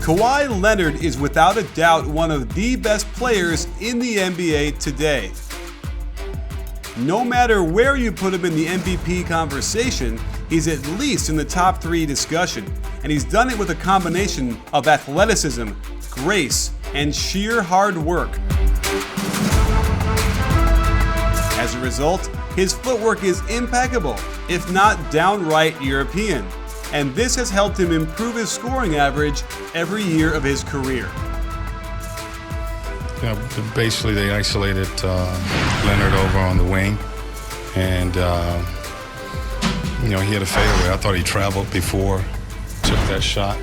Kawhi Leonard is without a doubt one of the best players in the NBA today. No matter where you put him in the MVP conversation, he's at least in the top 3 discussion, and he's done it with a combination of athleticism, grace, and sheer hard work. As a result, his footwork is impeccable, if not downright European, and this has helped him improve his scoring average every year of his career. Yeah, basically they isolated Leonard over on the wing, and he had a fadeaway. I thought he traveled before, took that shot.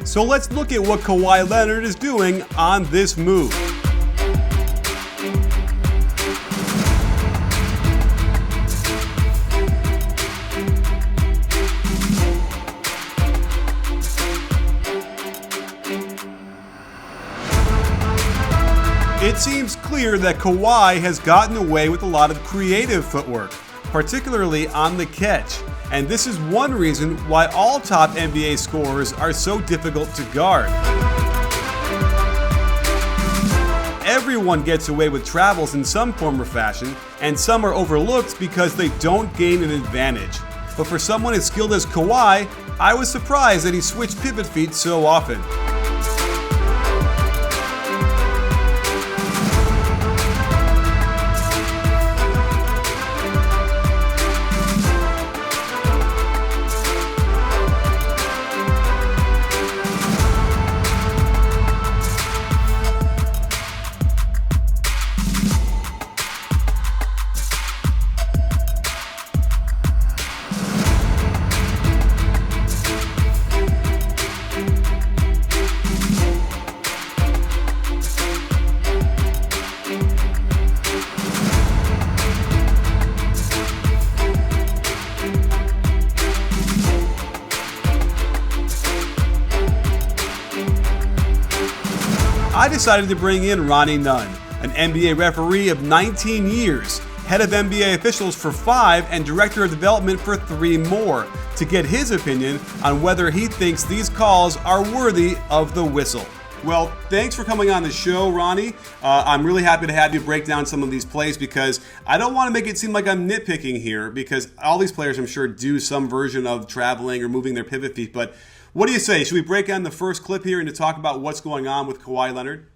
So let's look at what Kawhi Leonard is doing on this move. It seems clear that Kawhi has gotten away with a lot of creative footwork, particularly on the catch, and this is one reason why all top NBA scorers are so difficult to guard. Everyone gets away with travels in some form or fashion, and some are overlooked because they don't gain an advantage. But for someone as skilled as Kawhi, I was surprised that he switched pivot feet so often. I decided to bring in Ronnie Nunn, an NBA referee of 19 years, head of NBA officials for 5, and director of development for 3 more, to get his opinion on whether he thinks these calls are worthy of the whistle. Well, thanks for coming on the show, Ronnie. I'm really happy to have you break down some of these plays because I don't want to make it seem like I'm nitpicking here because all these players, I'm sure, do some version of traveling or moving their pivot feet. But what do you say? Should we break down the first clip here and to talk about what's going on with Kawhi Leonard?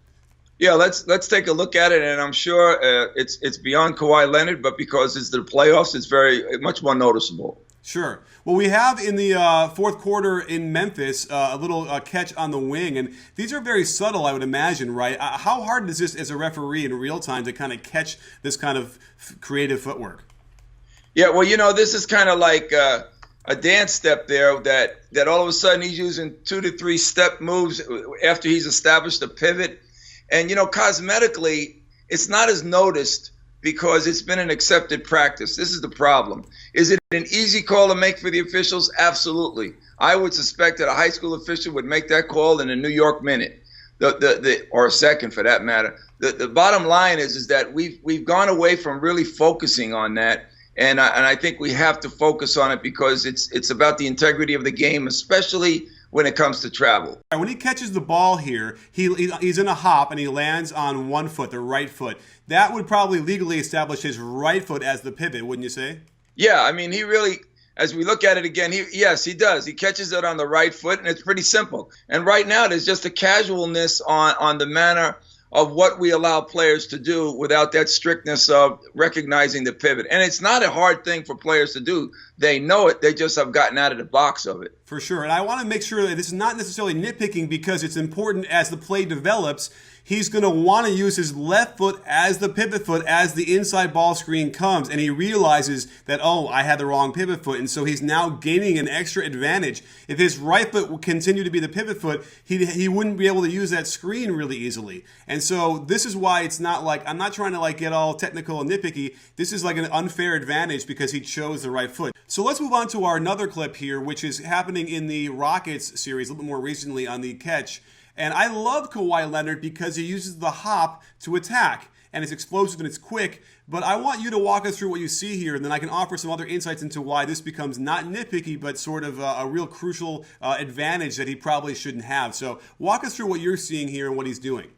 Yeah, let's take a look at it, and I'm sure it's beyond Kawhi Leonard, but because it's the playoffs, it's very much more noticeable. Sure. Well, we have in the fourth quarter in Memphis a little catch on the wing, and these are very subtle, I would imagine, right? How hard is this as a referee in real time to kind of catch this kind of creative footwork? Yeah, well, this is kind of like a dance step there that all of a sudden he's using 2 to 3 step moves after he's established a pivot. And, cosmetically, it's not as noticed because it's been an accepted practice. This is the problem. Is it an easy call to make for the officials? Absolutely. I would suspect that a high school official would make that call in a New York minute, or a second for that matter. The bottom line is that we've gone away from really focusing on that. And I think we have to focus on it because it's about the integrity of the game, especially when it comes to travel. When he catches the ball here, he's in a hop and he lands on one foot, the right foot. That would probably legally establish his right foot as the pivot, wouldn't you say? Yeah, I mean, he really, as we look at it again, yes, he does. He catches it on the right foot, and it's pretty simple. And right now, there's just a casualness on the manner of what we allow players to do without that strictness of recognizing the pivot. And it's not a hard thing for players to do. They know it. They just have gotten out of the box of it. For sure. And I want to make sure that this is not necessarily nitpicking because it's important as the play develops. He's going to want to use his left foot as the pivot foot as the inside ball screen comes. And he realizes that, I had the wrong pivot foot. And so he's now gaining an extra advantage. If his right foot would continue to be the pivot foot, he wouldn't be able to use that screen really easily. And so this is why it's not like, I'm not trying to get all technical and nitpicky. This is like an unfair advantage because he chose the right foot. So let's move on to our another clip here, which is happening in the Rockets series a little bit more recently on the catch. And I love Kawhi Leonard because he uses the hop to attack, and it's explosive and it's quick. But I want you to walk us through what you see here, and then I can offer some other insights into why this becomes not nitpicky, but sort of a real crucial advantage that he probably shouldn't have. So walk us through what you're seeing here and what he's doing.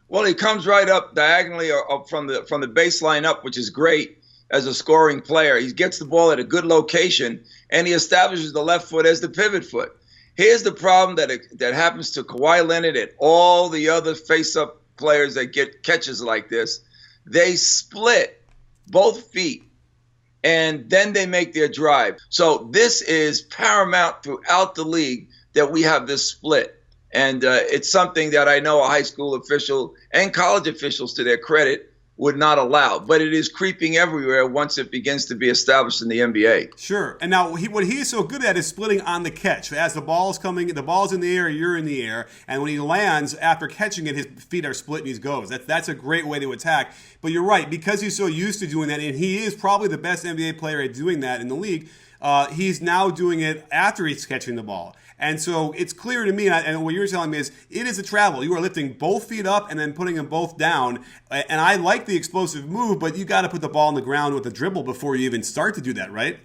Well, he comes right up diagonally or up from the baseline up, which is great as a scoring player. He gets the ball at a good location, and he establishes the left foot as the pivot foot. Here's the problem that happens to Kawhi Leonard and all the other face-up players that get catches like this. They split both feet, and then they make their drive. So this is paramount throughout the league that we have this split. And it's something that I know a high school official and college officials, to their credit, would not allow. But it is creeping everywhere once it begins to be established in the NBA. Sure. And now what he is so good at is splitting on the catch. As the ball's coming, the ball's in the air, you're in the air. And when he lands, after catching it, his feet are split and he goes. That's a great way to attack. But you're right, because he's so used to doing that, and he is probably the best NBA player at doing that in the league, he's now doing it after he's catching the ball. And so it's clear to me, and what you're telling me is it is a travel. You are lifting both feet up and then putting them both down. And I like the explosive move, but you got to put the ball on the ground with a dribble before you even start to do that, right?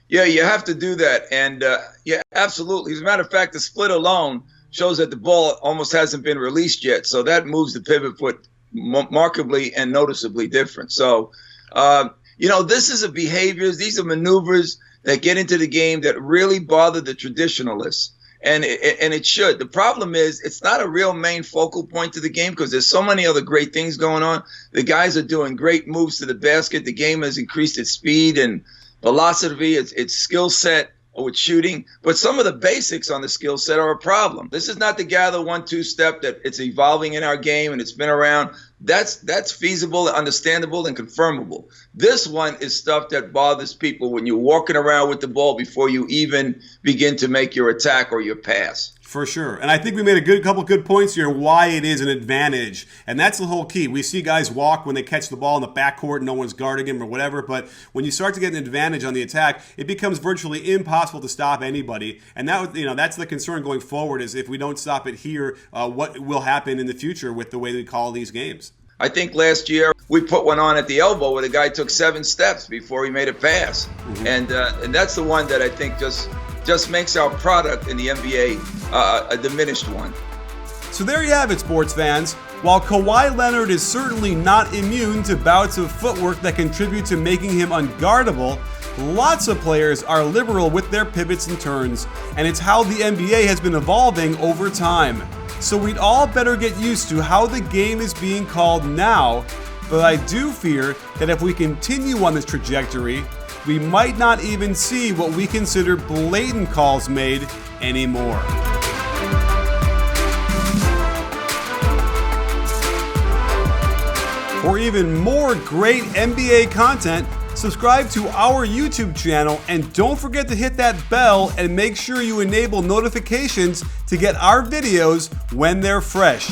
Yeah, you have to do that. And yeah, absolutely. As a matter of fact, the split alone shows that the ball almost hasn't been released yet. So that moves the pivot foot markedly and noticeably different. So, this is a behaviors. These are maneuvers that get into the game that really bother the traditionalists. And it should. The problem is it's not a real main focal point to the game because there's so many other great things going on. The guys are doing great moves to the basket. The game has increased its speed and velocity, its skill set with shooting. But some of the basics on the skill set are a problem. This is not the gather 1-2 step that it's evolving in our game and it's been around. That's feasible, understandable, and confirmable. This one is stuff that bothers people when you're walking around with the ball before you even begin to make your attack or your pass. For sure. And I think we made a couple good points here why it is an advantage. And that's the whole key. We see guys walk when they catch the ball in the backcourt and no one's guarding him or whatever. But when you start to get an advantage on the attack, it becomes virtually impossible to stop anybody. And that's the concern going forward is if we don't stop it here, what will happen in the future with the way we call these games. I think last year we put one on at the elbow where the guy took 7 steps before he made a pass. Mm-hmm. And that's the one that I think just makes our product in the NBA a diminished one. So there you have it, sports fans. While Kawhi Leonard is certainly not immune to bouts of footwork that contribute to making him unguardable, lots of players are liberal with their pivots and turns, and it's how the NBA has been evolving over time. So we'd all better get used to how the game is being called now, but I do fear that if we continue on this trajectory, we might not even see what we consider blatant calls made anymore. For even more great NBA content, subscribe to our YouTube channel and don't forget to hit that bell and make sure you enable notifications to get our videos when they're fresh.